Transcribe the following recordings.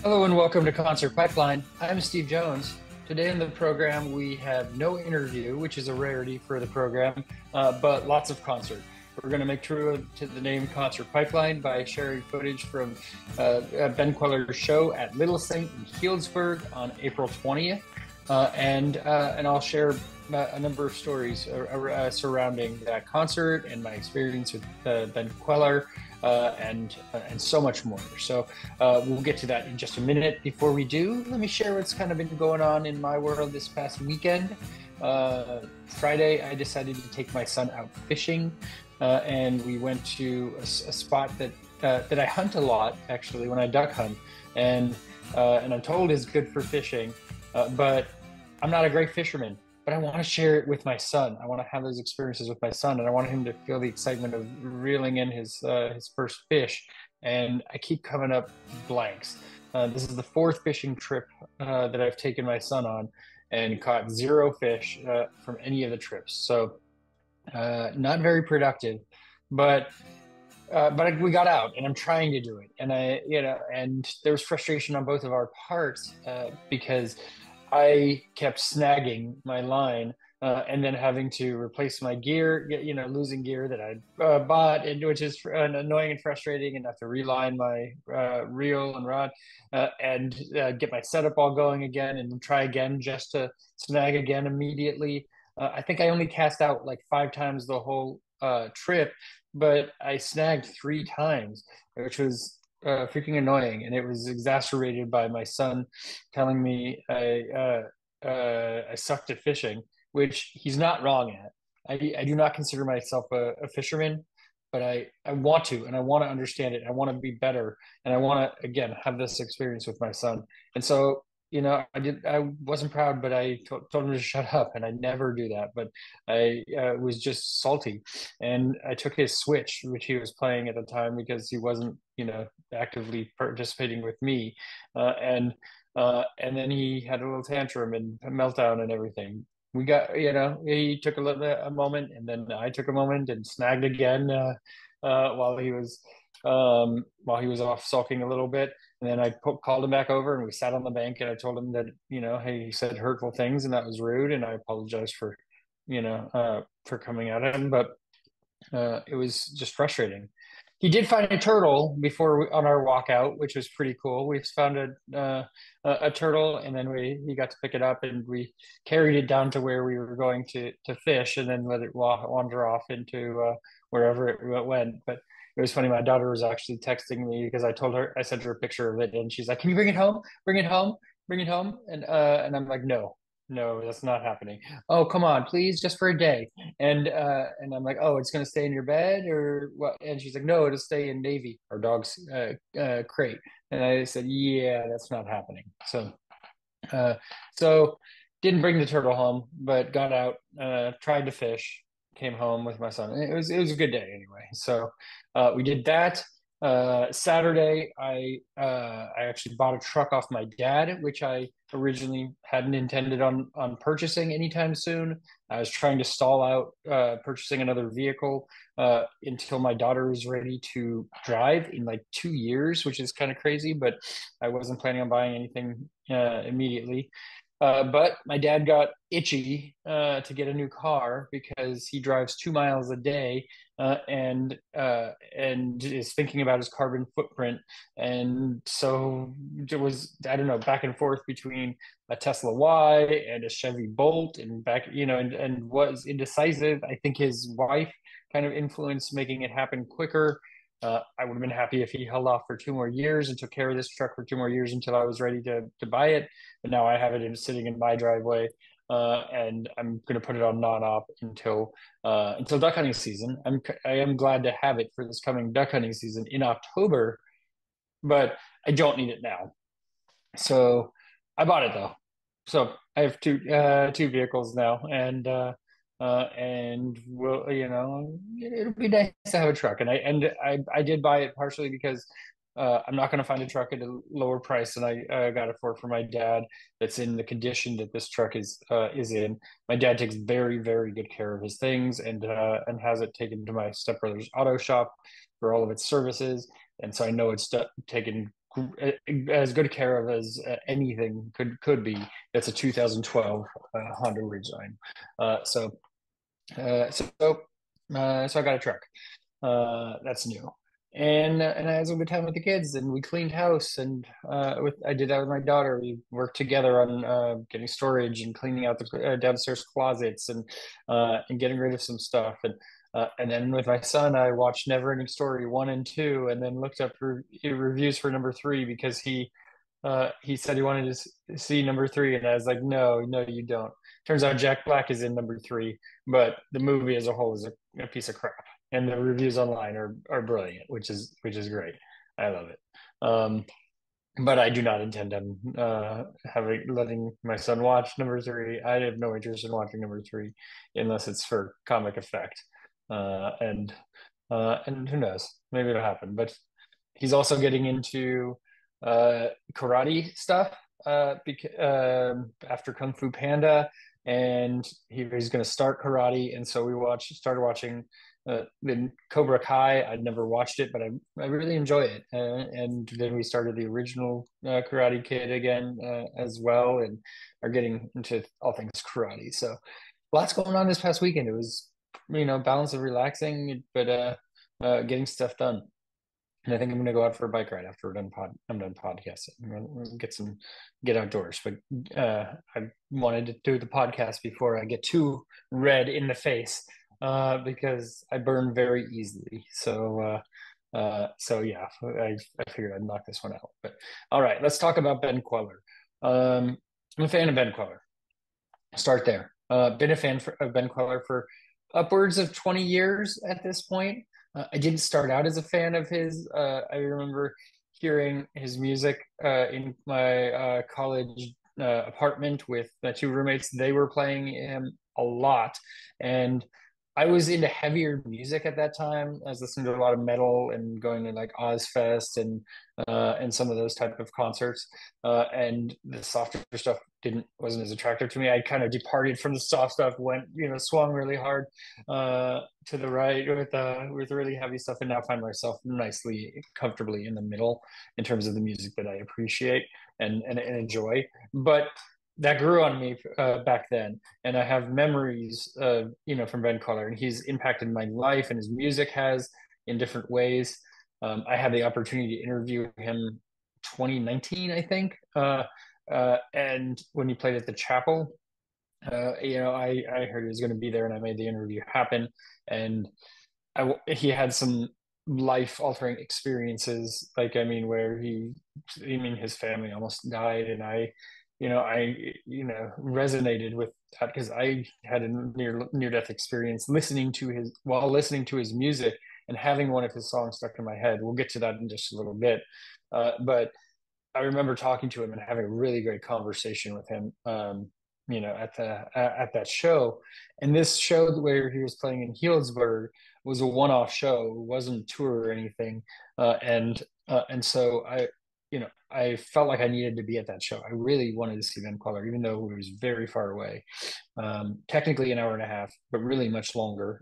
Hello and welcome to Concert Pipeline. I'm Steve Jones. Today in the program, we have no interview, which is a rarity for the program, but lots of concert. We're going to make true to the name Concert Pipeline by sharing footage from Ben Kweller's show at Little Saint in Healdsburg on April 20th. And I'll share a number of stories surrounding that concert and my experience with Ben Kweller and so much more. So we'll get to that in just a minute. Before we do, let me share what's kind of been going on in my world this past weekend. Friday, I decided to take my son out fishing, and we went to a spot that I hunt a lot, actually, when I duck hunt, and I'm told is good for fishing. But I'm not a great fisherman, but I want to share it with my son. I want to have those experiences with my son, and I want him to feel the excitement of reeling in his first fish. And I keep coming up blanks. This is the fourth fishing trip that I've taken my son on, and caught zero fish from any of the trips. So not very productive, but we got out, and I'm trying to do it. And and there was frustration on both of our parts because I kept snagging my line and then having to replace my gear, losing gear that I bought, which is annoying and frustrating, and have to reline my reel and rod and get my setup all going again and try again just to snag again immediately. I think I only cast out like 5 times the whole trip, but I snagged 3 times, which was freaking annoying, and it was exacerbated by my son telling me I sucked at fishing, which he's not wrong at. I do not consider myself a fisherman, but I want to, and I want to understand it. I want to be better, and I want to again have this experience with my son. And so I wasn't proud, but I told him to shut up, and I never do that. But I was just salty, and I took his Switch, which he was playing at the time, because he wasn't, actively participating with me, and then he had a little tantrum and a meltdown and everything. We got, he took a moment, and then I took a moment and snagged again while he was off sulking a little bit. And then called him back over, and we sat on the bank, and I told him that, hey, he said hurtful things, and that was rude, and I apologized for coming at him, but it was just frustrating. He did find a turtle on our walkout, which was pretty cool. We found a turtle, and then he got to pick it up, and we carried it down to where we were going to fish, and then let it wander off into wherever it went. But it was funny. My daughter was actually texting me because I sent her a picture of it, and she's like, "Can you bring it home? Bring it home? Bring it home?" And I'm like, "No, no, that's not happening. Oh, come on, please, just for a day." And I'm like, "Oh, it's gonna stay in your bed or what?" And she's like, "No, it'll stay in Navy, our dog's crate." And I said, "Yeah, that's not happening." Uh, so didn't bring the turtle home, but got out, tried to fish, came home with my son. It was a good day anyway. So we did that. Saturday, I actually bought a truck off my dad, which I originally hadn't intended on purchasing anytime soon. I was trying to stall out purchasing another vehicle until my daughter was ready to drive in like 2 years, which is kind of crazy, but I wasn't planning on buying anything immediately. But my dad got itchy to get a new car because he drives 2 miles a day and is thinking about his carbon footprint. And so it was, I don't know, back and forth between a Tesla Y and a Chevy Bolt, and back, and was indecisive. I think his wife kind of influenced making it happen quicker. I would have been happy if he held off for 2 more years and took care of this truck for 2 more years until I was ready to buy it. But now I have it sitting in my driveway, and I'm going to put it on non-op until duck hunting season. I am glad to have it for this coming duck hunting season in October, but I don't need it now. So I bought it though. So I have two vehicles now, and will it'll be nice to have a truck. And I did buy it partially because I'm not going to find a truck at a lower price than I got it for my dad. That's in the condition that this truck is in. My dad takes very, very good care of his things, and has it taken to my stepbrother's auto shop for all of its services. And so I know it's taken as good care of as anything could be. That's a 2012 Honda Ridgeline. So uh, so so I got a truck. That's new. And I had some good time with the kids, and we cleaned house, and I did that with my daughter. We worked together on getting storage and cleaning out the downstairs closets, and getting rid of some stuff. And then with my son, I watched Neverending Story 1 and 2, and then looked up reviews for number three because he said he wanted to see number three, and I was like, no, no, you don't. Turns out Jack Black is in number three, but the movie as a whole is a piece of crap, and the reviews online are brilliant, which is great. I love it. But I do not intend on having letting my son watch number three. I have no interest in watching number three unless it's for comic effect. And who knows? Maybe it'll happen. But he's also getting into karate stuff after Kung Fu Panda, and he's going to start karate. And so started watching the Cobra Kai. I'd never watched it, but I really enjoy it. And then we started the original Karate Kid again as well, and are getting into all things karate. So lots going on this past weekend. It was, balance of relaxing, but getting stuff done. And I think I'm going to go out for a bike ride after I'm done podcasting. I'm going to get outdoors. But I wanted to do the podcast before I get too red in the face because I burn very easily. So yeah, I figured I'd knock this one out. But all right, let's talk about Ben Kweller. I'm a fan of Ben Kweller. Start there. Been a fan of Ben Kweller for upwards of 20 years at this point. I didn't start out as a fan of his. I remember hearing his music in my college apartment with two roommates. They were playing him a lot. And I was into heavier music at that time. I was listening to a lot of metal and going to like Ozfest and some of those type of concerts. And the softer stuff wasn't as attractive to me. I kind of departed from the soft stuff, swung really hard to the right with really heavy stuff, and now find myself nicely comfortably in the middle in terms of the music that I appreciate and enjoy. But that grew on me back then, and I have memories from Ben Kweller, and he's impacted my life, and his music has in different ways. I had the opportunity to interview him 2019, I think, and when he played at the Chapel, I heard he was going to be there, and I made the interview happen. And he had some life altering experiences, where his family almost died, and I resonated with that because I had a near death experience while listening to his music and having one of his songs stuck in my head. We'll get to that in just a little bit, but I remember talking to him and having a really great conversation with him. At that show, and this show where he was playing in Healdsburg was a one-off show. It wasn't a tour or anything, and so I felt like I needed to be at that show. I really wanted to see Ben Kweller, even though it was very far away, technically an hour and a half, but really much longer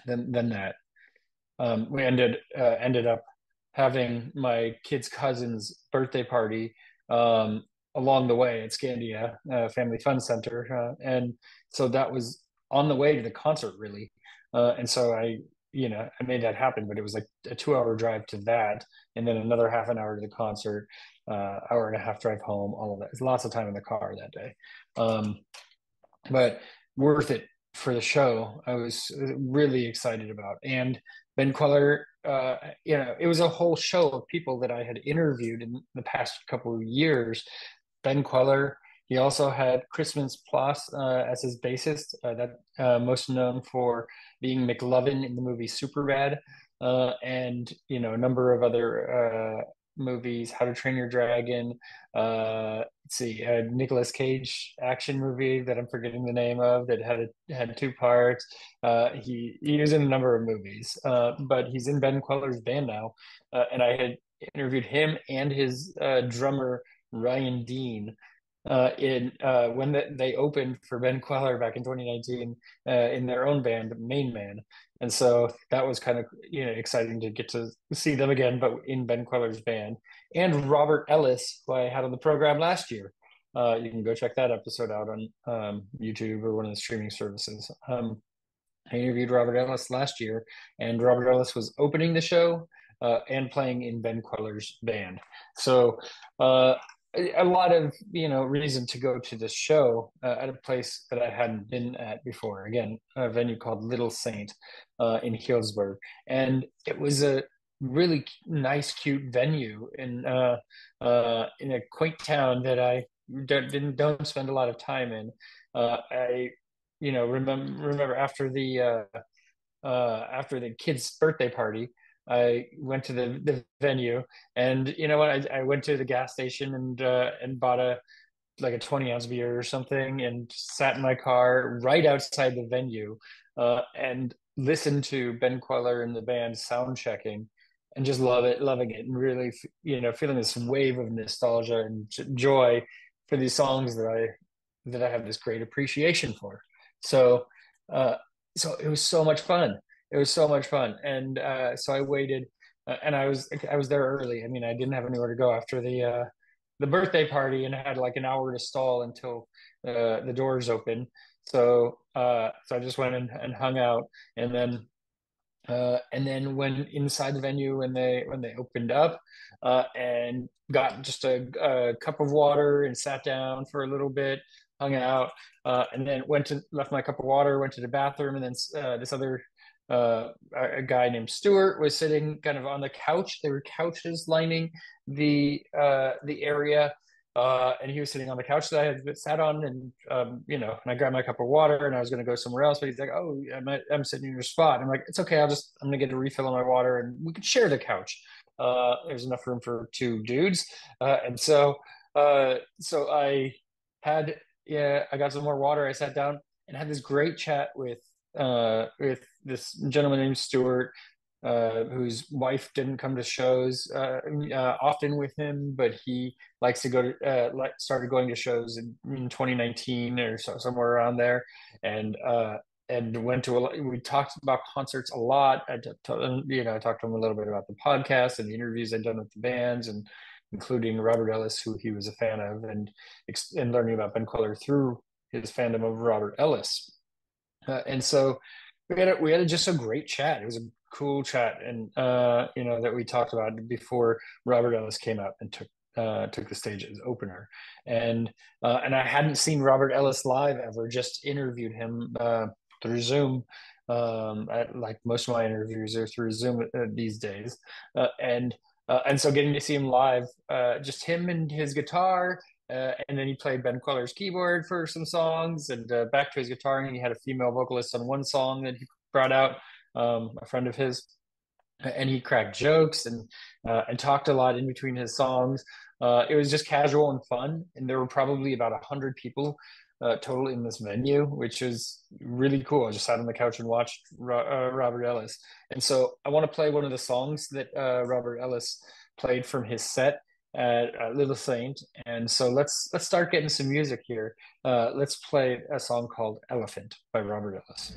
than that. We ended up having my kid's cousin's birthday party along the way at Scandia Family Fun Center, and so that was on the way to the concert, really. And so I made that happen, but it was like a 2-hour drive to that, and then another half an hour to the concert, hour and a half drive home, all of that. It's lots of time in the car that day. But worth it for the show. I was really excited about. And Ben Kweller, it was a whole show of people that I had interviewed in the past couple of years. Ben Kweller. He also had Mintz Plasse as his bassist, most known for being McLovin in the movie Superbad, and a number of other movies, How to Train Your Dragon. Let's see, a Nicolas Cage action movie that I'm forgetting the name of that had 2 parts. He was in a number of movies, but he's in Ben Queller's band now, and I had interviewed him and his drummer Ryan Dean. in when they opened for Ben Kweller back in 2019 in their own band, Main Man. And so that was kind of exciting to get to see them again, but in Ben Queller's band. And Robert Ellis, who I had on the program last year. You can go check that episode out on YouTube or one of the streaming services. I interviewed Robert Ellis last year, and Robert Ellis was opening the show and playing in Ben Queller's band. So a lot of reason to go to this show at a place that I hadn't been at before. Again, a venue called Little Saint in Healdsburg, and it was a really nice, cute venue in a quaint town that I don't spend a lot of time in. I remember after the kid's birthday party, I went to the venue, and you know what? I went to the gas station and bought a 20-ounce beer or something, and sat in my car right outside the venue, and listened to Ben Kweller and the band sound checking, and just loving it, and really feeling this wave of nostalgia and joy for these songs that I have this great appreciation for. So, so it was so much fun. It was so much fun, and so I waited, and I was there early. I mean, I didn't have anywhere to go after the birthday party, and I had like an hour to stall until the doors open. So I just went and hung out, and then when inside the venue when they opened up, and got just a cup of water and sat down for a little bit, hung out, and then left my cup of water, went to the bathroom, and then this other a guy named Stuart was sitting kind of on the couch. There were couches lining the area, and he was sitting on the couch that I had sat on, and and I grabbed my cup of water, and I was going to go somewhere else, but he's like, "Oh, I'm sitting in your spot." I'm like, "It's okay. I'm going to get a refill on my water, and we could share the couch. There's enough room for two dudes." And so I had I got some more water. I sat down and had this great chat with this gentleman named Stuart, whose wife didn't come to shows often with him, but he likes to go to started going to shows in 2019 or so, somewhere around there, and went to we talked about concerts a lot. I talked to him a little bit about the podcast and the interviews I'd done with the bands, and including Robert Ellis, who he was a fan of, and learning about Ben Kweller through his fandom of Robert Ellis. And so we had just a great chat. It was a cool chat, and that we talked about before Robert Ellis came out and took the stage as opener. And I hadn't seen Robert Ellis live ever, just interviewed him through Zoom. Like most of my interviews are through Zoom these days, and so getting to see him live, just him and his guitar. And then he played Ben Queller's keyboard for some songs, and back to his guitar, and he had a female vocalist on one song that he brought out, a friend of his, and he cracked jokes and talked a lot in between his songs. It was just casual and fun, and there were probably about 100 people total in this venue, which was really cool. I just sat on the couch and watched Robert Ellis, and so I want to play one of the songs that Robert Ellis played from his set at Little Saint. And so let's start getting some music here. Let's play a song called Elephant by Robert Ellis.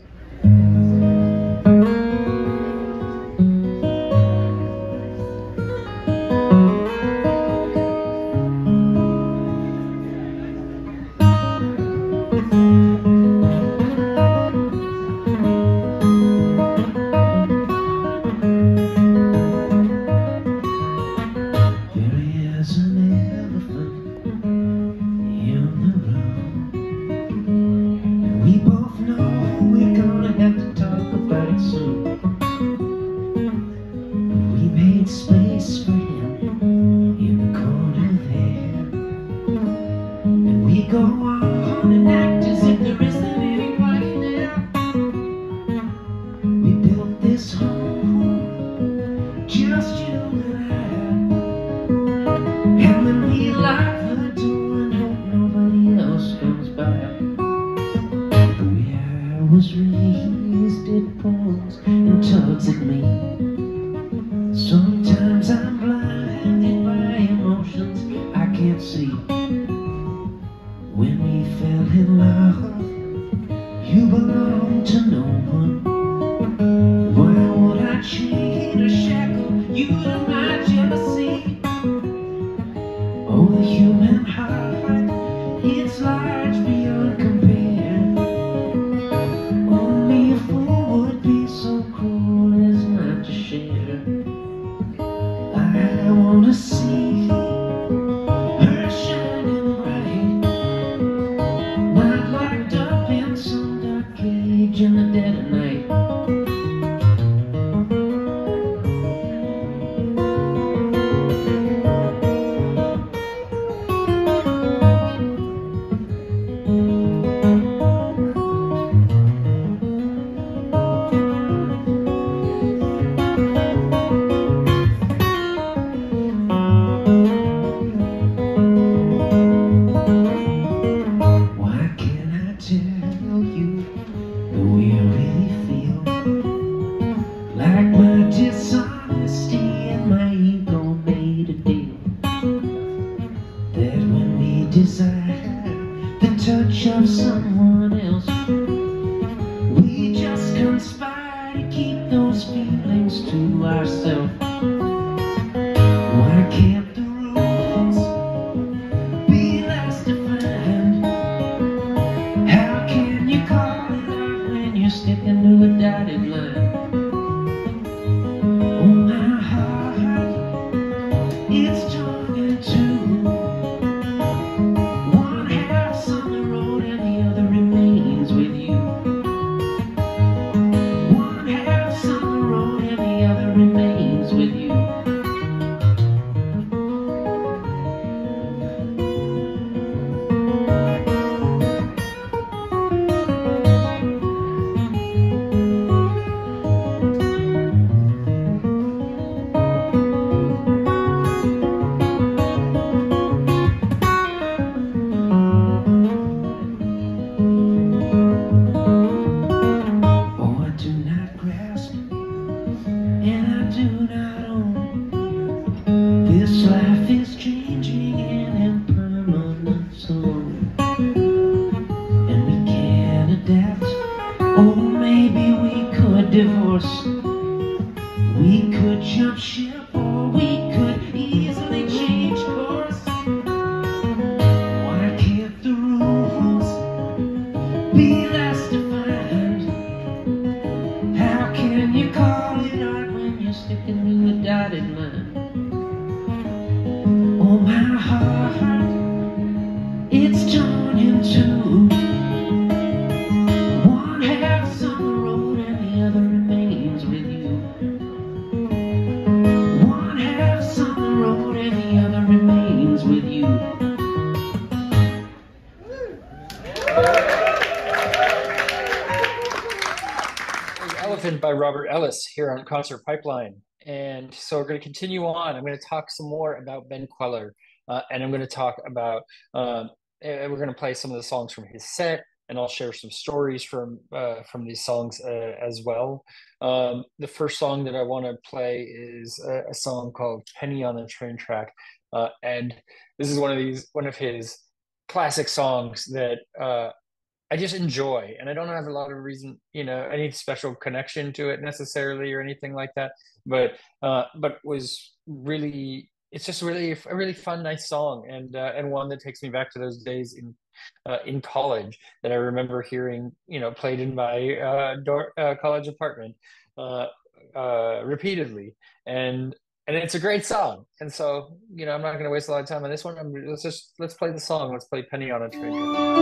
of someone else. We just conspire to keep those feelings to ourselves. Why can't the rules be less defined? How can you call it art when you're sticking to a dotted line? Oh, my heart, it's torn in two. One half's on the road and the other remains with you. One half's on the road and the other remains with you. This life is changing in impermanence alone, and we can't adapt. Or maybe we could divorce. We could jump ship, or we could easily change course. Why can't the rules be less defined? How can you call it art when you're sticking to a dotted line? Oh, my heart, it's torn in two. One half's on the road and the other remains with you. One half's on the road and the other remains with you. Elephant by Robert Ellis here on Concert Pipeline. And so we're going to continue on. I'm going to talk some more about Ben Kweller, and I'm going to talk about, and we're going to play some of the songs from his set, and I'll share some stories from these songs as well. The first song that I want to play is a song called "Penny on the Train Track," and this is one of his classic songs that I just enjoy, and I don't have a lot of reason, any special connection to it necessarily or anything like that. But was really, it's just really a really fun, nice song, and one that takes me back to those days in college that I remember hearing, played in my college apartment repeatedly, and it's a great song. And so, I'm not going to waste a lot of time on this one. Let's play the song. Let's play "Penny on a Train Track."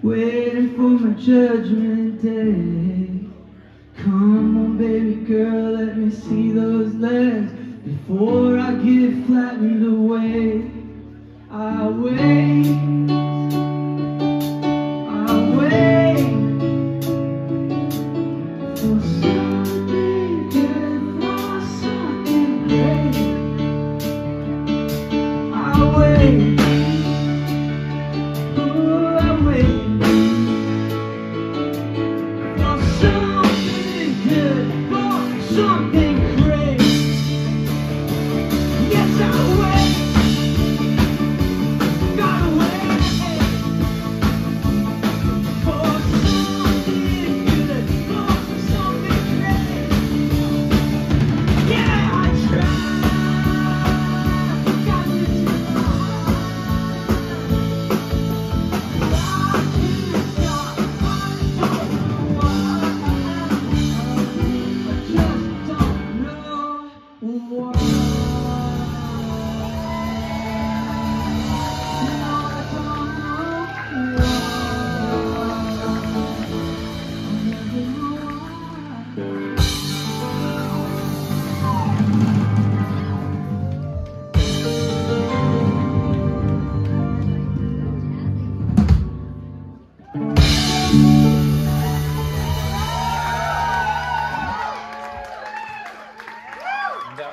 waiting for my judgment day. Come on, baby girl, let me see those legs before I get flattened away. I wait, I wait for something good, for something great. I wait, oh, I wait for something good, for something great. Yes, I wait.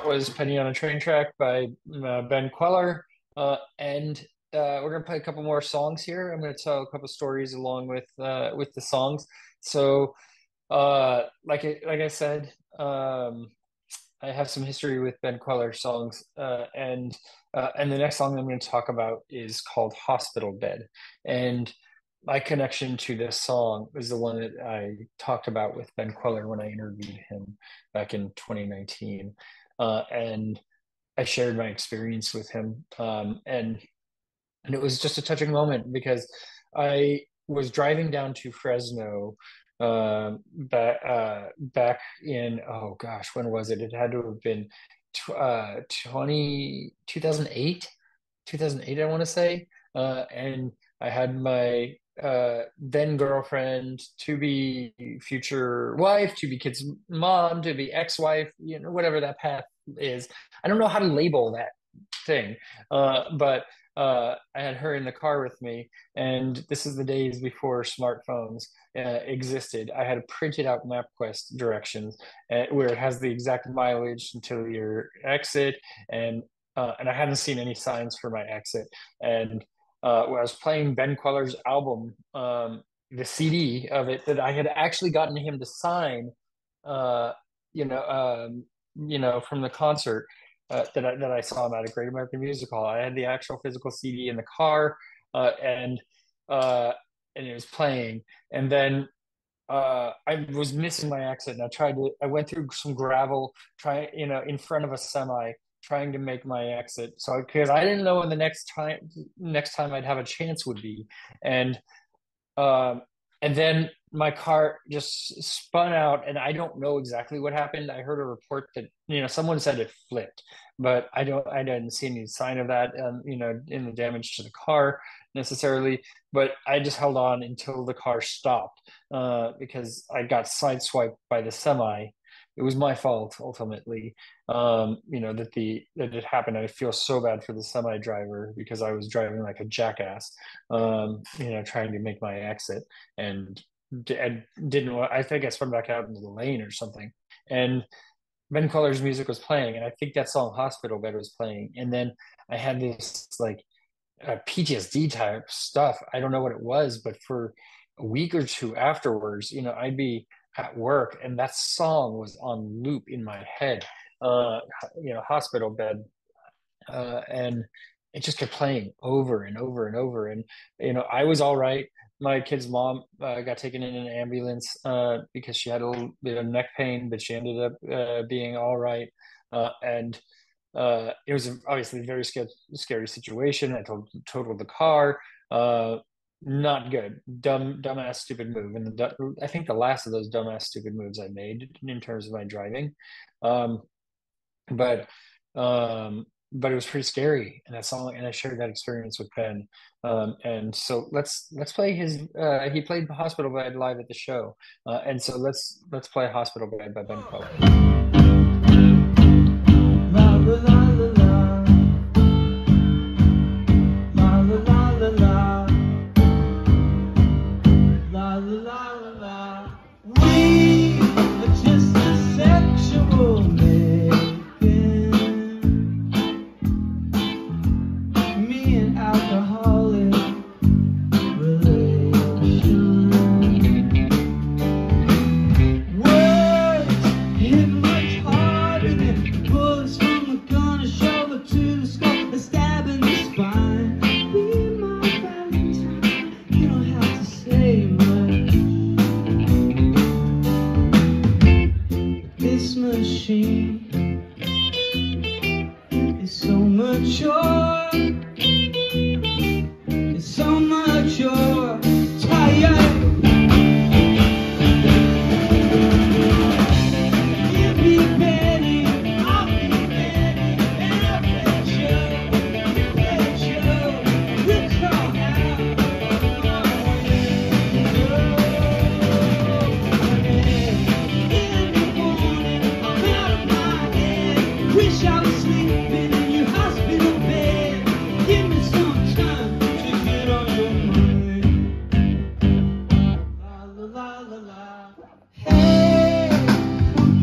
Was Penny on a Train Track by Ben Kweller. And we're going to play a couple more songs here. I'm going to tell a couple stories along with the songs. So, like I said, I have some history with Ben Kweller songs, and the next song I'm going to talk about is called Hospital Bed. And my connection to this song is the one that I talked about with Ben Kweller when I interviewed him back in 2019. And I shared my experience with him, and it was just a touching moment because I was driving down to Fresno back in, oh gosh, when was it? It had to have been 2008, I want to say. And I had my then girlfriend, to be future wife, to be kids' mom, to be ex-wife, whatever that path is. I don't know how to label that thing, but I had her in the car with me, and this is the days before smartphones existed. I had a printed out MapQuest directions where it has the exact mileage until your exit, and I hadn't seen any signs for my exit. And when I was playing Ben Queller's album, the CD of it that I had actually gotten him to sign, uh, you know, from the concert that I saw him at a Great American Music Hall. I had the actual physical CD in the car, and uh, it was playing. And then I was missing my exit, and I went through some gravel, in front of a semi, trying to make my exit. So because I didn't know when the next time I'd have a chance would be, and um, and then my car just spun out, and I don't know exactly what happened. I heard a report that someone said it flipped, but I didn't see any sign of that, in the damage to the car necessarily. But I just held on until the car stopped, because I got sideswiped by the semi. It was my fault ultimately, that it happened. I feel so bad for the semi driver because I was driving like a jackass, trying to make my exit, and I didn't. I think I spun back out into the lane or something, and Ben Queller's music was playing, and I think that song "Hospital Bed" was playing, and then I had this like PTSD type stuff. I don't know what it was, but for a week or two afterwards, I'd be at work and that song was on loop in my head. Uh, Hospital Bed, and it just kept playing over and over and over. And I was all right. My kid's mom got taken in an ambulance because she had a little bit of neck pain, but she ended up being all right. And it was obviously a very scary situation. I totaled the car. Not good. Dumbass, stupid move. And I think the last of those dumbass, stupid moves I made in terms of my driving. But but it was pretty scary. And and I shared that experience with Ben. And so let's play his. He played Hospital Bed live at the show, and so let's play Hospital Bed by Ben Kweller. La la la la la la la la la la la la la la. We are just a sexual making, me and alcoholic relation. Words hit much harder than bullets from a gun, a shoulder to the skull, a stab in the spine. Be my Valentine, you don't have to say much. This machine is so mature, it's so mature, tired. You be Betty, I'll be Betty, and I'll play Joe, you play Joe, we'll crawl out of my in the morning, I'm out of my head. Wish I was sleeping in your hospital bed. Give me some time to get on your mind. La la la la la. Hey, come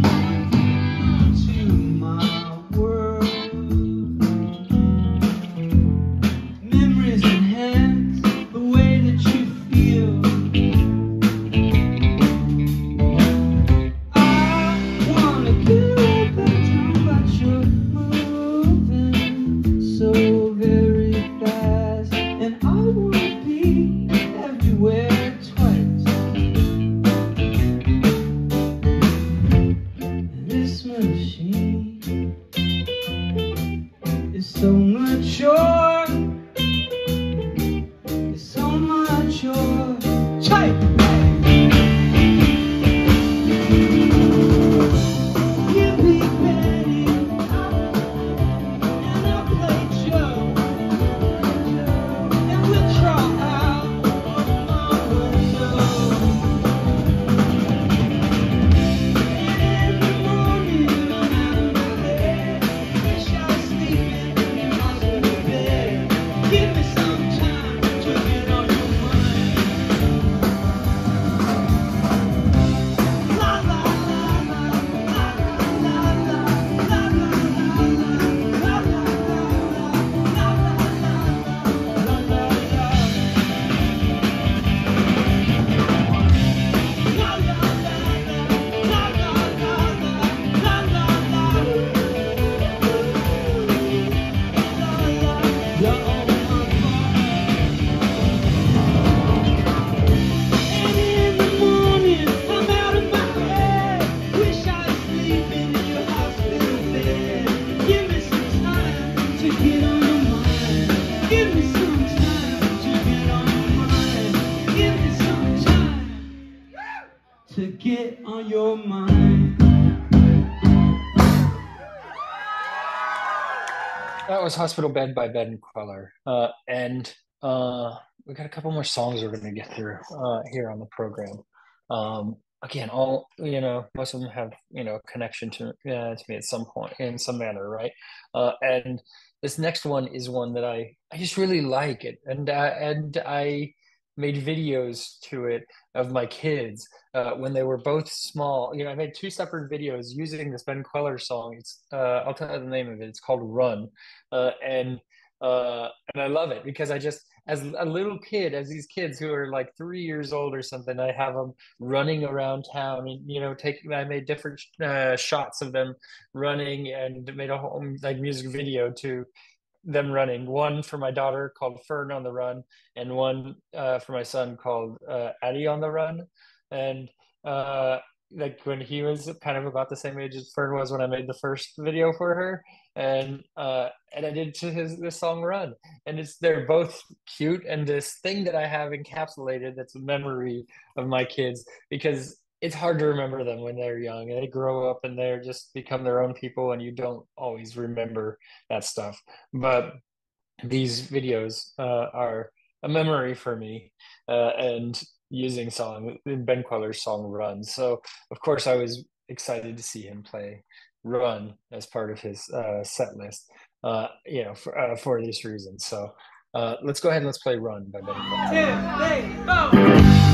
on to my world. Memories enhance the way that you feel. I wanna get right back to what you're moving so very fast, and I wanna be everywhere twice. This machine is so mature, it's so mature. Tight. You be Betty, and I'll play Joe, and we'll crawl out of my window. And in the morning, I'm out of my head. Wish I was sleeping in your hospital bed. Give me some time to get on your mind. La la la la, la la la la, la la la la, la la la la, and in the morning, I'm out of my head. Wish I was sleeping in your hospital bed. Give me some time to get on your mind. Give me some time to get on your mind. Give me some time to get on your mind. That was Hospital Bed by Ben Kweller. And we got a couple more songs we're going to get through here on the program. Again, most of them have, connection to me at some point in some manner, right? And this next one is one that I just really like it. And I made videos to it of my kids when they were both small. I made two separate videos using this Ben Kweller song. It's I'll tell you the name of it. It's called Run, and I love it because I just, as a little kid, as these kids who are like 3 years old or something, I have them running around town, and I made different shots of them running and made a whole like music video to them running. One for my daughter called Fern on the Run, and one for my son called Addie on the Run. And like when he was kind of about the same age as Fern was when I made the first video for her, and I did to this song Run, and they're both cute, and this thing that I have encapsulated that's a memory of my kids, because it's hard to remember them when they're young. They grow up and they're just become their own people, and you don't always remember that stuff. But these videos are a memory for me, and using Ben Queller's song "Run." So of course I was excited to see him play "Run" as part of his set list. For these reasons. So let's go ahead and let's play "Run" by Ben Kweller. 2, 3, go!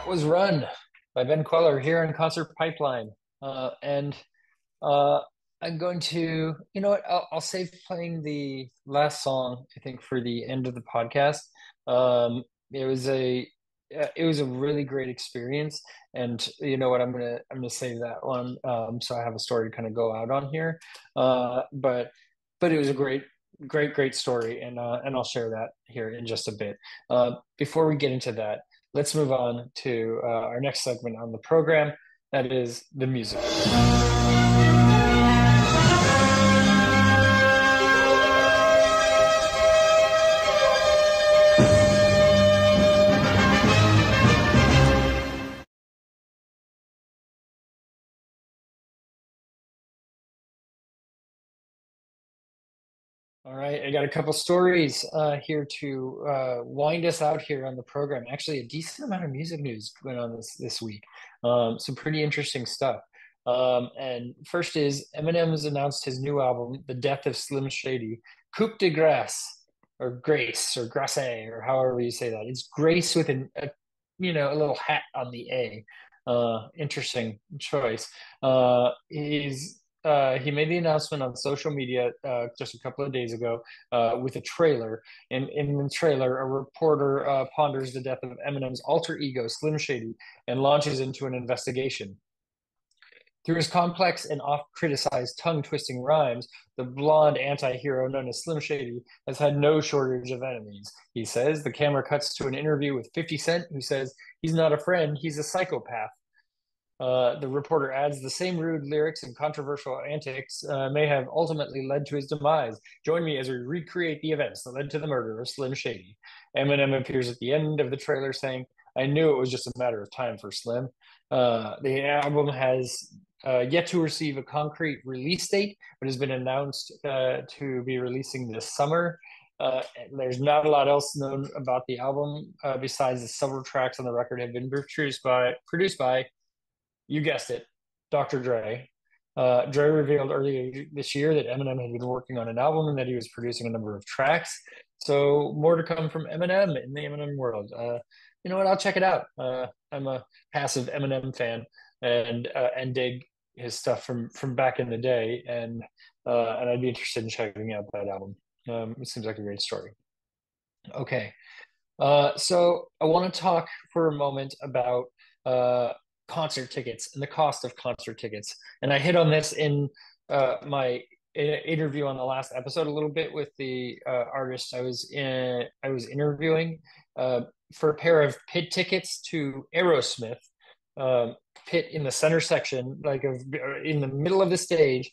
Was "Run" by Ben Kweller here on Concert Pipeline. And I'm going to, you know what, I'll save playing the last song, I think, for the end of the podcast. Um, it was a really great experience, and you know what, I'm gonna save that one, so I have a story to kind of go out on here. But it was a great story, and I'll share that here in just a bit. Before we get into that, let's move on to our next segment on the program. That is the music. All right, I got a couple stories here to wind us out here on the program. Actually, a decent amount of music news going on this week. Some pretty interesting stuff. And first is Eminem has announced his new album, The Death of Slim Shady, Coupe de Grace, or Grace, or Grace, or however you say that. It's Grace with a little hat on the A. Interesting choice. He made the announcement on social media just a couple of days ago with a trailer. And in the trailer, a reporter ponders the death of Eminem's alter ego, Slim Shady, and launches into an investigation. Through his complex and oft-criticized tongue-twisting rhymes, the blonde anti-hero known as Slim Shady has had no shortage of enemies. He says the camera cuts to an interview with 50 Cent, who says he's not a friend, he's a psychopath. The reporter adds the same rude lyrics and controversial antics may have ultimately led to his demise. Join me as we recreate the events that led to the murder of Slim Shady. Eminem appears at the end of the trailer saying, I knew it was just a matter of time for Slim. The album has yet to receive a concrete release date, but has been announced to be releasing this summer. There's not a lot else known about the album besides the several tracks on the record have been produced by, you guessed it, Dr. Dre. Dre revealed earlier this year that Eminem had been working on an album and that he was producing a number of tracks. So more to come from Eminem in the Eminem world. You know what? I'll check it out. I'm a passive Eminem fan and dig his stuff from back in the day, and I'd be interested in checking out that album. It seems like a great story. Okay, so I want to talk for a moment about concert tickets and the cost of concert tickets. And I hit on this in my interview on the last episode a little bit with the artist I was interviewing for a pair of pit tickets to Aerosmith. Pit in the center section, in the middle of the stage.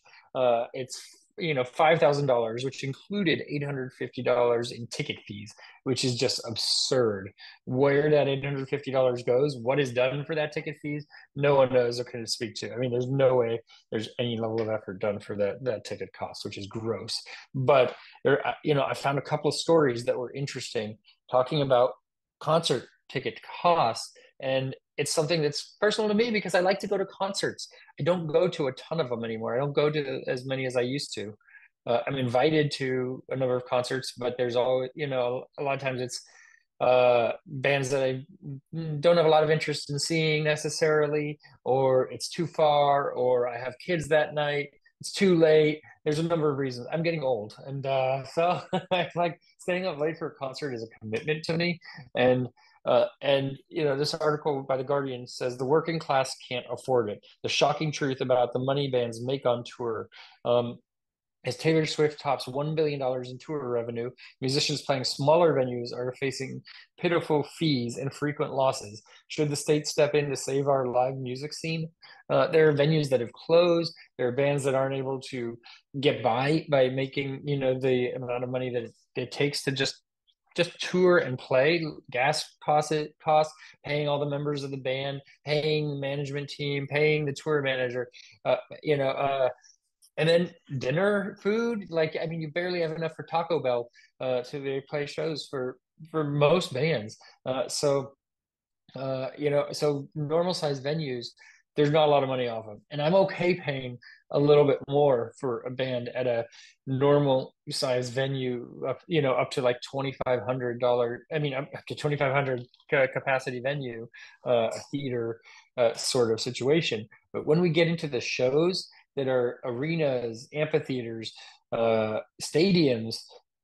It's $5,000, which included $850 in ticket fees, which is just absurd. Where that $850 goes, what is done for that ticket fees, no one knows or can speak to. I mean, there's no way there's any level of effort done for that ticket cost, which is gross. But there, I found a couple of stories that were interesting talking about concert ticket costs, and it's something that's personal to me because I like to go to concerts. I don't go to a ton of them anymore. I don't go to as many as I used to. I'm invited to a number of concerts, but there's always, a lot of times it's bands that I don't have a lot of interest in seeing necessarily, or it's too far, or I have kids that night. It's too late. There's a number of reasons. I'm getting old, and so I like staying up late for a concert is a commitment to me. And this article by The Guardian says the working class can't afford it. The shocking truth about the money bands make on tour. As Taylor Swift tops $1 billion in tour revenue, musicians playing smaller venues are facing pitiful fees and frequent losses. Should the state step in to save our live music scene? There are venues that have closed. There are bands that aren't able to get by making, the amount of money that it takes to just tour and play. Gas costs, paying all the members of the band, paying the management team, paying the tour manager, and then dinner, food. You barely have enough for Taco Bell to play shows for most bands. So normal sized venues, there's not a lot of money off of, and I'm okay paying a little bit more for a band at a normal size venue, up to like $2,500. I mean, up to 2,500 capacity venue, a theater sort of situation. But when we get into the shows that are arenas, amphitheaters, stadiums,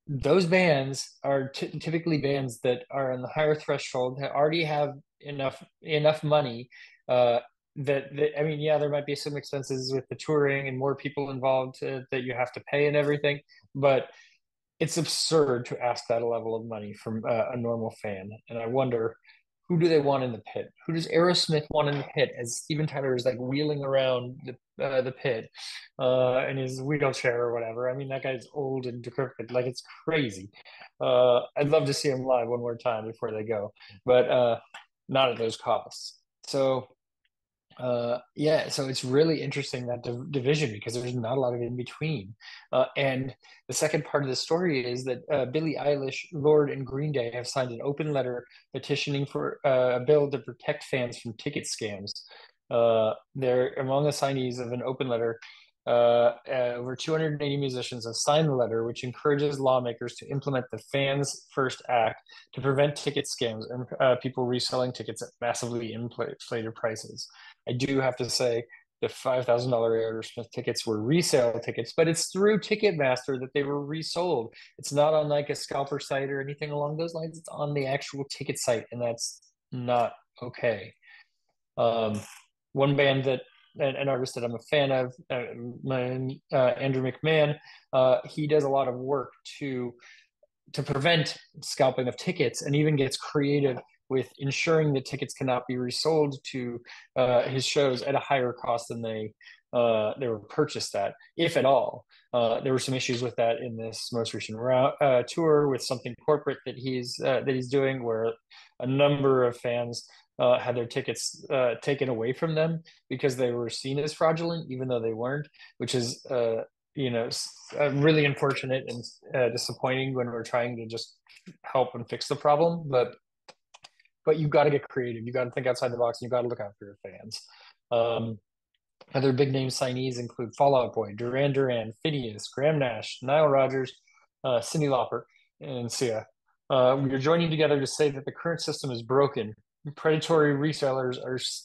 those bands are typically bands that are on the higher threshold, that already have enough money. There might be some expenses with the touring and more people involved that you have to pay and everything, but it's absurd to ask that level of money from a normal fan. And I wonder, who do they want in the pit? Who does Aerosmith want in the pit as Steven Tyler is like wheeling around the pit in his wheelchair or whatever? I mean, that guy's old and decrepit. Like, it's crazy. I'd love to see him live one more time before they go, but not at those costs. So so it's really interesting, that division, because there's not a lot of in between. And the second part of the story is that Billie Eilish, Lorde, and Green Day have signed an open letter petitioning for a bill to protect fans from ticket scams. They're among the signees of an open letter. Over 280 musicians have signed the letter, which encourages lawmakers to implement the Fans First Act to prevent ticket scams and people reselling tickets at massively inflated prices. I do have to say the $5,000 Aerosmith tickets were resale tickets, but it's through Ticketmaster that they were resold. It's not on like a scalper site or anything along those lines. It's on the actual ticket site, and that's not okay. One band that an artist that I'm a fan of, Andrew McMahon. He does a lot of work to prevent scalping of tickets, and even gets creative with ensuring that tickets cannot be resold to his shows at a higher cost than they were purchased at, if at all. There were some issues with that in this most recent tour with something corporate that he's doing, where a number of fans had their tickets taken away from them because they were seen as fraudulent, even though they weren't, which is really unfortunate and disappointing when we're trying to just help and fix the problem. But you got to get creative. You got to think outside the box, and you got to look out for your fans. Other big name signees include Fall Out Boy, Duran Duran, Phineas, Graham Nash, Nile Rodgers, Cyndi Lauper, and Sia. We are joining together to say that the current system is broken. Predatory resellers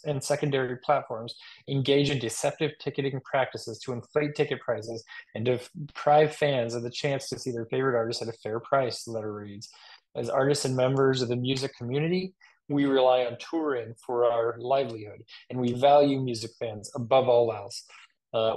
and secondary platforms engage in deceptive ticketing practices to inflate ticket prices and deprive fans of the chance to see their favorite artists at a fair price, the letter reads. As artists and members of the music community, we rely on touring for our livelihood, and we value music fans above all else.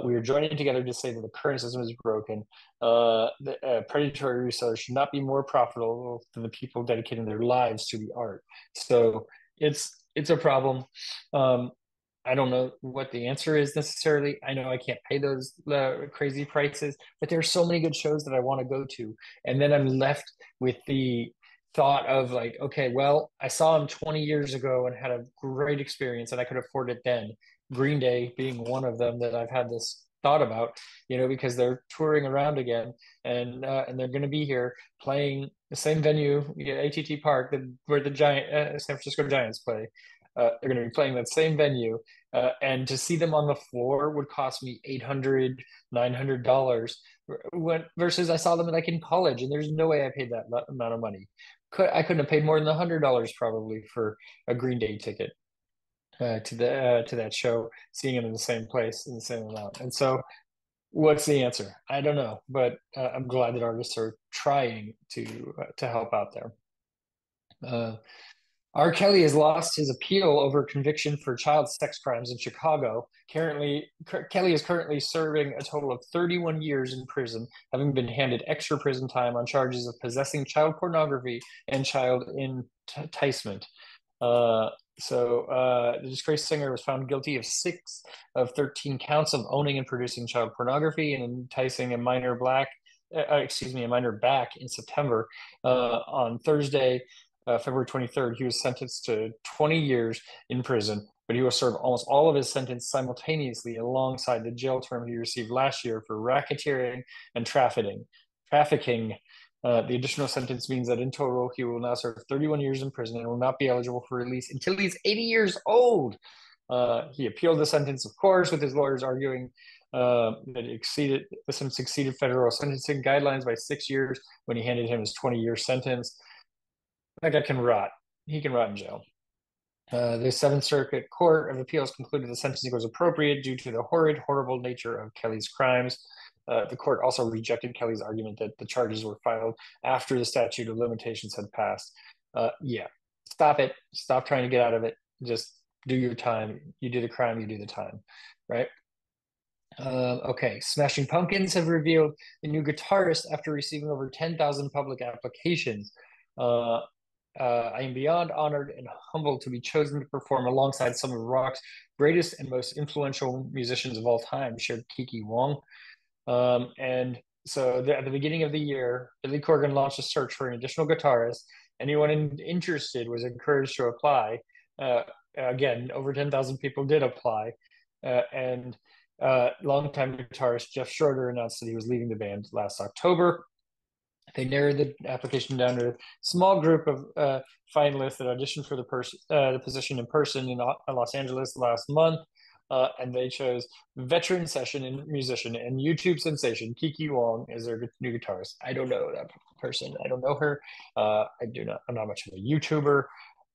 We are joining together to say that the current system is broken. Predatory resellers should not be more profitable than the people dedicating their lives to the art. So it's a problem. I don't know what the answer is necessarily. I know I can't pay those crazy prices, but there's so many good shows that I want to go to, and then I'm left with the thought of like, okay, well, I saw him 20 years ago and had a great experience, and I could afford it then. Green Day being one of them that I've had this thought about, because they're touring around again, and they're going to be here playing the same venue, AT&T Park, where the San Francisco Giants play. They're going to be playing that same venue, and to see them on the floor would cost me $800, $900 versus I saw them like in college, and there's no way I paid that amount of money. I couldn't have paid more than $100 probably for a Green Day ticket to that show, seeing them in the same place in the same amount. And so, what's the answer? I don't know, but I'm glad that artists are trying to help out there. R. Kelly has lost his appeal over conviction for child sex crimes in Chicago. Kelly is currently serving a total of 31 years in prison, having been handed extra prison time on charges of possessing child pornography and child enticement. The disgraced singer was found guilty of 6 of 13 counts of owning and producing child pornography and enticing a minor back in September. On Thursday, February 23rd, he was sentenced to 20 years in prison, but he will serve almost all of his sentence simultaneously alongside the jail term he received last year for racketeering and trafficking. The additional sentence means that in total, he will now serve 31 years in prison and will not be eligible for release until he's 80 years old. He appealed the sentence, of course, with his lawyers arguing that the sentence exceeded federal sentencing guidelines by 6 years when he handed him his 20-year sentence. That guy can rot. He can rot in jail. The Seventh Circuit Court of Appeals concluded the sentencing was appropriate due to the horrible nature of Kelly's crimes. The court also rejected Kelly's argument that the charges were filed after the statute of limitations had passed. Stop it. Stop trying to get out of it. Just do your time. You do the crime, you do the time, right? Okay, Smashing Pumpkins have revealed a new guitarist after receiving over 10,000 public applications. I am beyond honored and humbled to be chosen to perform alongside some of rock's greatest and most influential musicians of all time, shared Kiki Wong. And so at the beginning of the year, Billy Corgan launched a search for an additional guitarist. Anyone interested was encouraged to apply. Again, over 10,000 people did apply. And longtime guitarist Jeff Schroeder announced that he was leaving the band last October. They narrowed the application down to a small group of finalists that auditioned for the position in person in Los Angeles last month. And they chose veteran session and musician and YouTube sensation Kiki Wong as their new guitarist. I don't know that person. I don't know her. I'm not much of a YouTuber.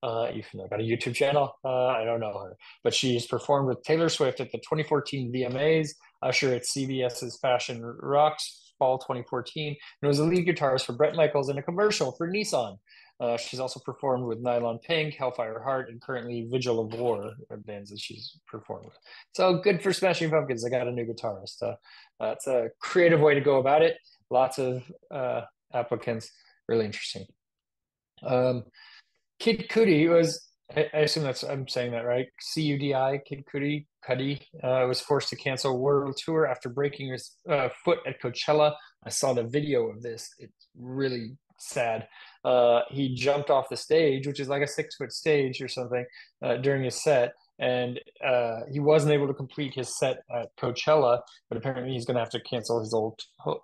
Even though I've got a YouTube channel, I don't know her. But she's performed with Taylor Swift at the 2014 VMAs, Usher at CBS's Fashion Rocks Fall 2014, and was the lead guitarist for Bret Michaels in a commercial for Nissan. She's also performed with Nylon Pink, Hellfire Heart, and currently Vigil of War are bands that she's performed with. So good for Smashing Pumpkins. I got a new guitarist. It's a creative way to go about it. Lots of applicants. Really interesting. Um, Kid Cudi was, I assume I'm saying that right. Cudi, Kid Cudi was forced to cancel a world tour after breaking his foot at Coachella. I saw the video of this. It's really sad. He jumped off the stage, which is like a 6 foot stage or something, during his set. And he wasn't able to complete his set at Coachella, but apparently he's going to have to cancel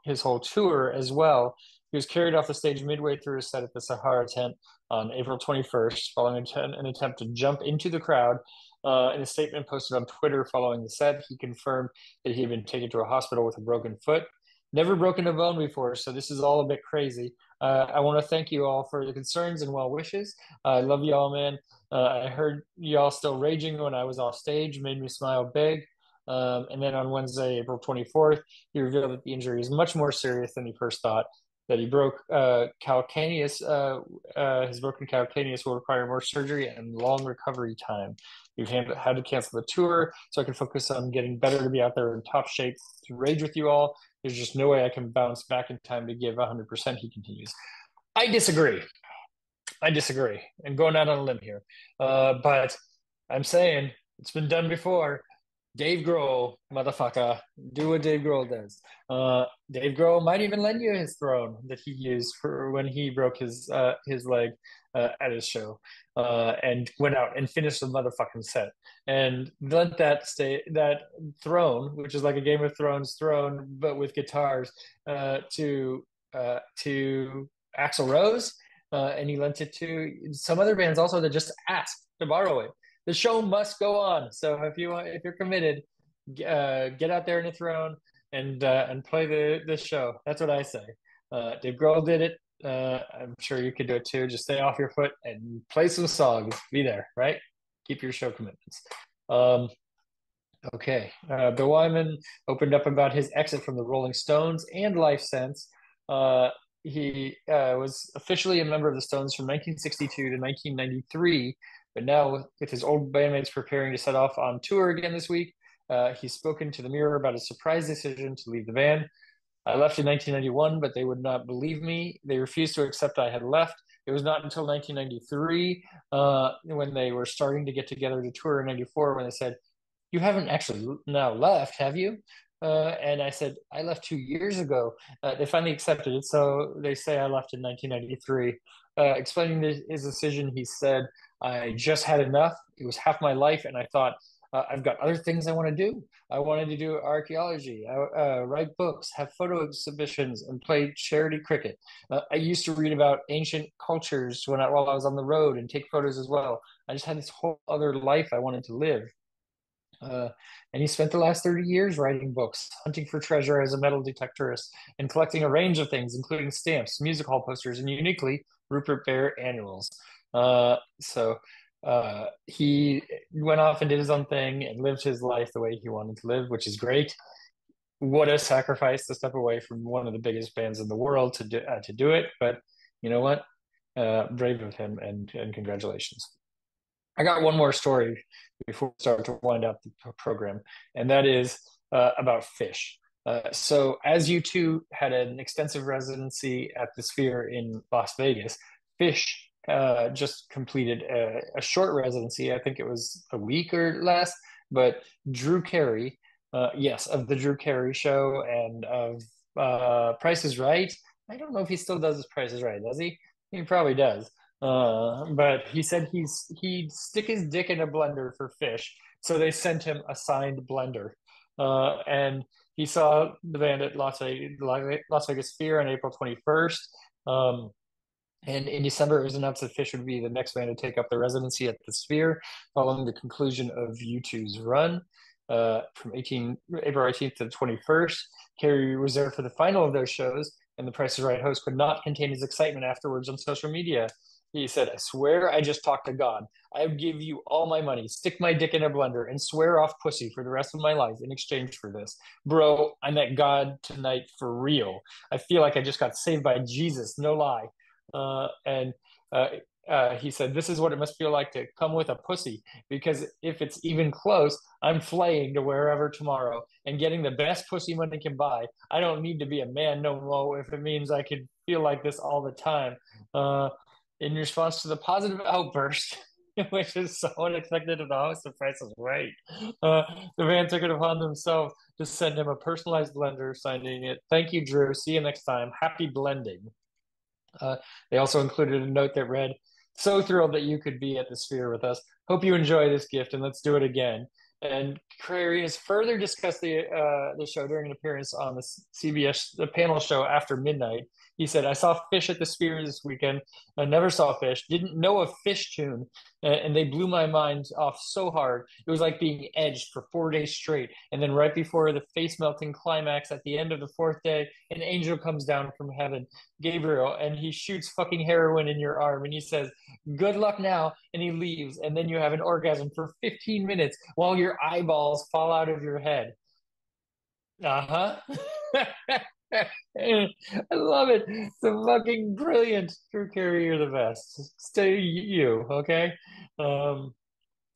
his whole tour as well. He was carried off the stage midway through his set at the Sahara tent on April 21st, following an attempt to jump into the crowd. In a statement posted on Twitter following the set, he confirmed that he had been taken to a hospital with a broken foot. Never broken a bone before, so this is all a bit crazy. I want to thank you all for the concerns and well wishes. I love you all, man. I heard y'all still raging when I was off stage, made me smile big. And then on Wednesday, April 24th, he revealed that the injury is much more serious than he first thought, that he broke calcaneus. His broken calcaneus will require more surgery and long recovery time. We've had to cancel the tour so I can focus on getting better to be out there in top shape to rage with you all. There's just no way I can bounce back in time to give 100%, he continues. I disagree. And going out on a limb here. But I'm saying it's been done before. Dave Grohl, motherfucker, do what Dave Grohl does. Dave Grohl might even lend you his throne that he used for when he broke his leg at his show, and went out and finished the motherfucking set and lent that throne, which is like a Game of Thrones throne but with guitars, to Axl Rose, and he lent it to some other bands also that just asked to borrow it. The show must go on. So if you're committed, get out there in a throne and play the show. That's what I say. Dave Grohl did it. I'm sure you could do it too. Just stay off your foot and play some songs. Be there, right? Keep your show commitments. Okay. Bill Wyman opened up about his exit from the Rolling Stones and life since. He was officially a member of the Stones from 1962 to 1993. But now, with his old bandmates preparing to set off on tour again this week, he's spoken to the Mirror about his surprise decision to leave the band. I left in 1991, but they would not believe me. They refused to accept I had left. It was not until 1993, when they were starting to get together to tour in 94, when they said, "You haven't actually now left, have you?" And I said, "I left 2 years ago." They finally accepted it, so they say I left in 1993. Explaining his decision, he said, "I just had enough. It was half my life, and I thought, I've got other things I want to do. I wanted to do archaeology, write books, have photo exhibitions, and play charity cricket. I used to read about ancient cultures while I was on the road and take photos as well. I just had this whole other life I wanted to live." And he spent the last 30 years writing books, hunting for treasure as a metal detectorist, and collecting a range of things, including stamps, music hall posters, and uniquely, Rupert Bear annuals. He went off and did his own thing and lived his life the way he wanted to live, which is great. What a sacrifice to step away from one of the biggest bands in the world to do it. But you know what? Brave of him, and congratulations. I got one more story before we start to wind up the program, and that is about Phish. So, as you two had an extensive residency at the Sphere in Las Vegas, Phish just completed a short residency. I think it was a week or less, but Drew Carey, yes, of the Drew Carey Show and of Price is Right. I don't know if he still does his Price is Right, does he? He probably does. But he said he'd stick his dick in a blender for Phish, so they sent him a signed blender. And he saw the band at Las Vegas Sphere on April 21st. And in December, it was announced that Phish would be the next band to take up the residency at the Sphere following the conclusion of U2's run. From April 18th to the 21st. Carey was there for the final of those shows, and the Price is Right host could not contain his excitement afterwards on social media. He said, "I swear I just talked to God. I would give you all my money, stick my dick in a blender, and swear off pussy for the rest of my life in exchange for this. Bro, I met God tonight for real. I feel like I just got saved by Jesus, no lie. And he said, "This is what it must feel like to come with a pussy, because if it's even close, I'm flaying to wherever tomorrow and getting the best pussy money can buy. I don't need to be a man no more if it means I can feel like this all the time." In response to the positive outburst, which is so unexpected of the host of Price is Right, the band took it upon themselves to send him a personalized blender, signing it, "Thank you, Drew. See you next time. Happy blending." Uh, they also included a note that read, "So thrilled that you could be at the Sphere with us. Hope you enjoy this gift, and let's do it again." And Crary has further discussed the show during an appearance on the CBS the panel show After Midnight. He said, "I saw Fish at the Sphere this weekend. I never saw Fish. Didn't know a Fish tune, and they blew my mind off so hard. It was like being edged for 4 days straight. And then right before the face melting climax at the end of the fourth day, an angel comes down from heaven, Gabriel, and he shoots fucking heroin in your arm, and he says, 'Good luck now,' and he leaves, and then you have an orgasm for 15 minutes while your eyeballs fall out of your head." Uh-huh. I love it. It's a fucking brilliant. Drew Carey, you're the best. Stay you, okay? Um,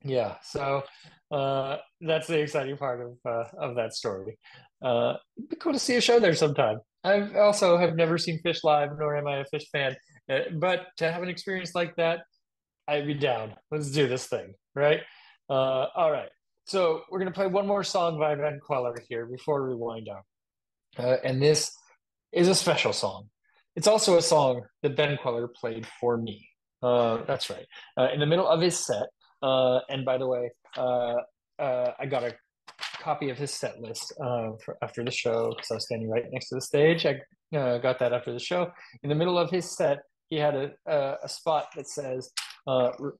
yeah, so that's the exciting part of that story. It'd be cool to see a show there sometime. I also have never seen Fish live, nor am I a Fish fan. But to have an experience like that, I'd be down. Let's do this thing, right? All right. So we're gonna play one more song by Ben Kweller here before we wind down. And this is a special song. It's also a song that Ben Kweller played for me. That's right. In the middle of his set, and by the way, I got a copy of his set list after the show because I was standing right next to the stage. I got that after the show. In the middle of his set, he had a spot that says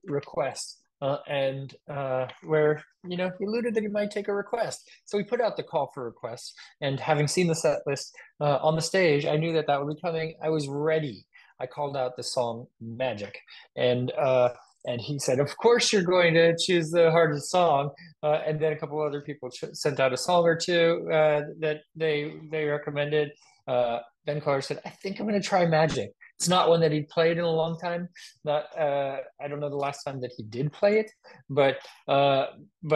request. And where he alluded that he might take a request, so we put out the call for requests. And having seen the set list on the stage, I knew that would be coming. I was ready. I called out the song "Magic," and he said, "Of course you're going to choose the hardest song." And then a couple other people sent out a song or two that they recommended. Ben Kweller said, "I think I'm going to try Magic." It's not one that he played in a long time. Not I don't know the last time that he did play it, but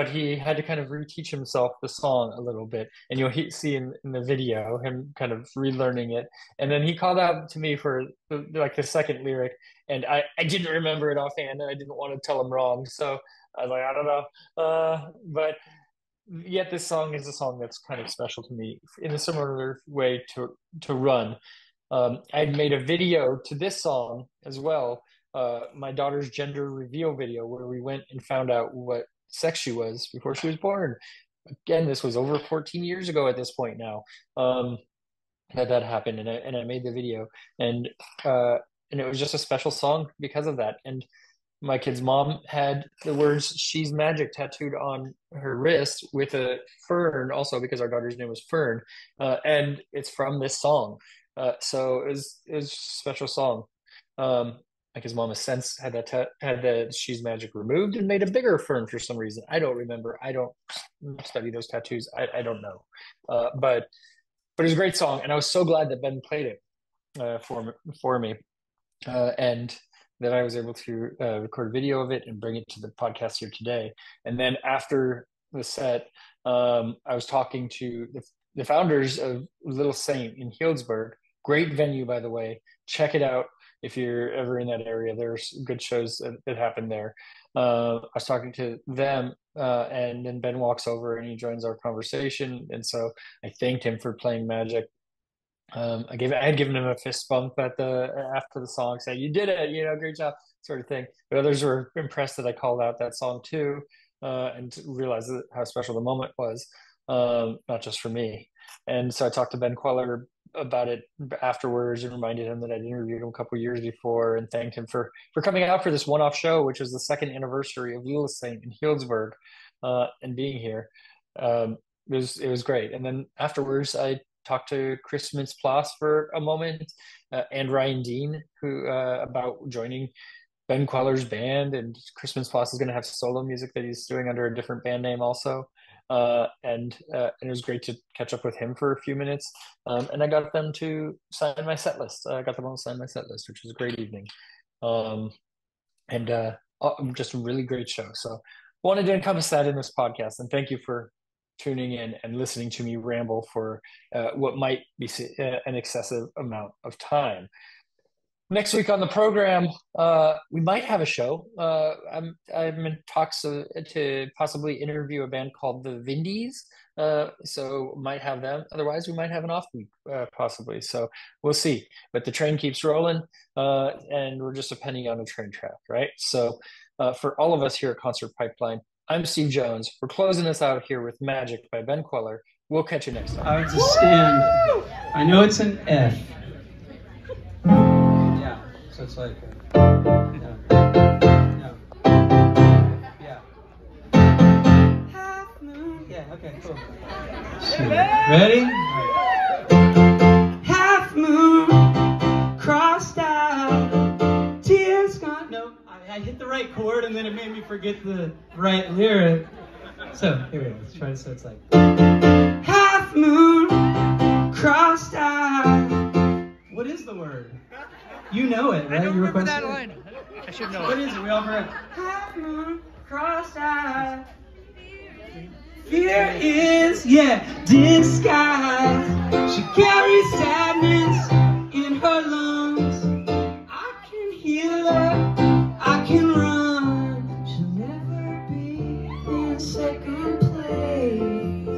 he had to kind of reteach himself the song a little bit, and you'll see in the video him kind of relearning it. And then he called out to me for the second lyric, and I didn't remember it offhand, and I didn't want to tell him wrong, so I was like, I don't know, but yet this song is a song that's kind of special to me in a similar way to Run. I'd made a video to this song as well, my daughter's gender reveal video, where we went and found out what sex she was before she was born. Again, this was over 14 years ago at this point now, that happened, and I made the video, and it was just a special song because of that. And my kid's mom had the words "She's Magic" tattooed on her wrist with a fern, also because our daughter's name was Fern, and it's from this song. So it was a special song. Like his mom has since had had the "She's Magic" removed and made a bigger fern for some reason. I don't remember. I don't study those tattoos. I don't know. But it was a great song, and I was so glad that Ben played it for me, and that I was able to record a video of it and bring it to the podcast here today. And then after the set, I was talking to the founders of Little Saint in Healdsburg. Great venue, by the way. Check it out if you're ever in that area. There's good shows that happen there. I was talking to them, and then Ben walks over and he joins our conversation. And so I thanked him for playing Magic. I had given him a fist bump after the song, saying, "You did it, great job," sort of thing. But others were impressed that I called out that song too, and realized how special the moment was, not just for me. And so I talked to Ben Kweller about it afterwards and reminded him that I'd interviewed him a couple years before, and thanked him for coming out for this one-off show, which was the second anniversary of Little Saint in Healdsburg, and being here. It was great. And then afterwards, I talked to Chris Mintz Plasse for a moment, and Ryan Dean, who about joining Ben Kweller's band. And Chris Mintz Plasse is going to have solo music that he's doing under a different band name also. and it was great to catch up with him for a few minutes. And I got them to sign my set list. I got them all to sign my set list, which was a great evening. And just a really great show. So wanted to encompass that in this podcast. And thank you for tuning in and listening to me ramble for what might be an excessive amount of time. Next week on the program, we might have a show. I'm in talks to possibly interview a band called the Vindies. So might have them. Otherwise, we might have an off week, possibly. So we'll see. But the train keeps rolling, and we're just depending on the train track, right? So for all of us here at Concert Pipeline, I'm Steve Jones. We're closing this out here with Magic by Ben Kweller. We'll catch you next time. I would just stand. I know it's an F. So it's like, yeah, okay, cool. Ready? Half moon, crossed out, tears gone. No, I hit the right chord and then it made me forget the right lyric. So, here we go, let's try it. So it's like, half moon, crossed out. What is the word? You know it, right? I don't remember that line. I should know What it. is it? We all heard. Half moon, cross-eyed. Fear is, disguise. She carries sadness in her lungs. I can heal her, I can run. She'll never be in second place.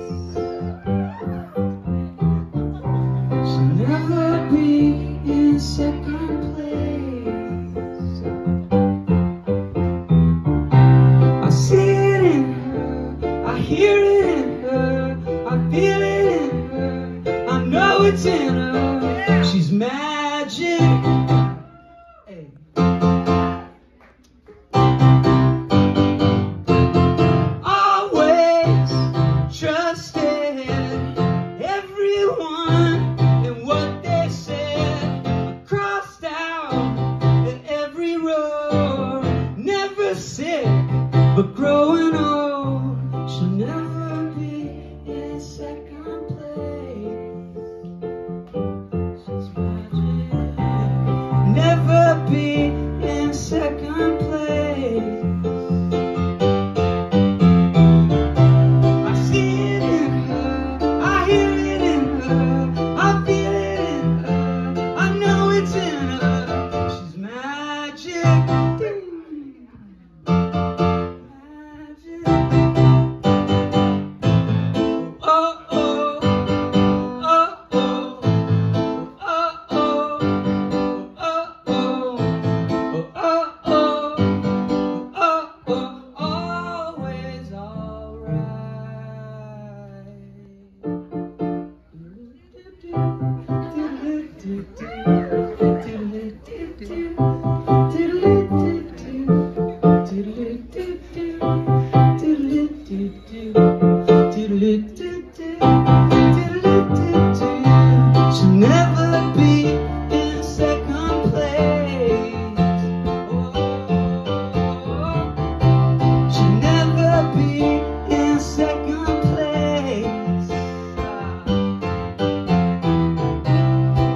She'll never be in second place. I see it in her, I hear it in her, I feel it in her, I know it's in her. She's magic. Hey. Always trusted everyone and what they said. I crossed out at every road. Never sick, but growing old. She'll never be in second place. She's magic. Never be in second place. I see it in her, I hear it in her, I feel it in her, I know it's in her. She's magic. Magic. Oh, oh, oh, oh, oh, oh, oh, oh, oh, oh, oh, always She'll never be in second place. She'll never be in second place.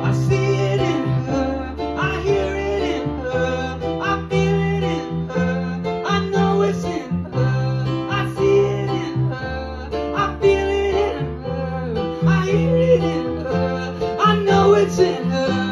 I see it in her, I hear it in her, I feel it in her, I know it's in her. I see it in her, I feel it in her, I hear it in her, I know it's in her.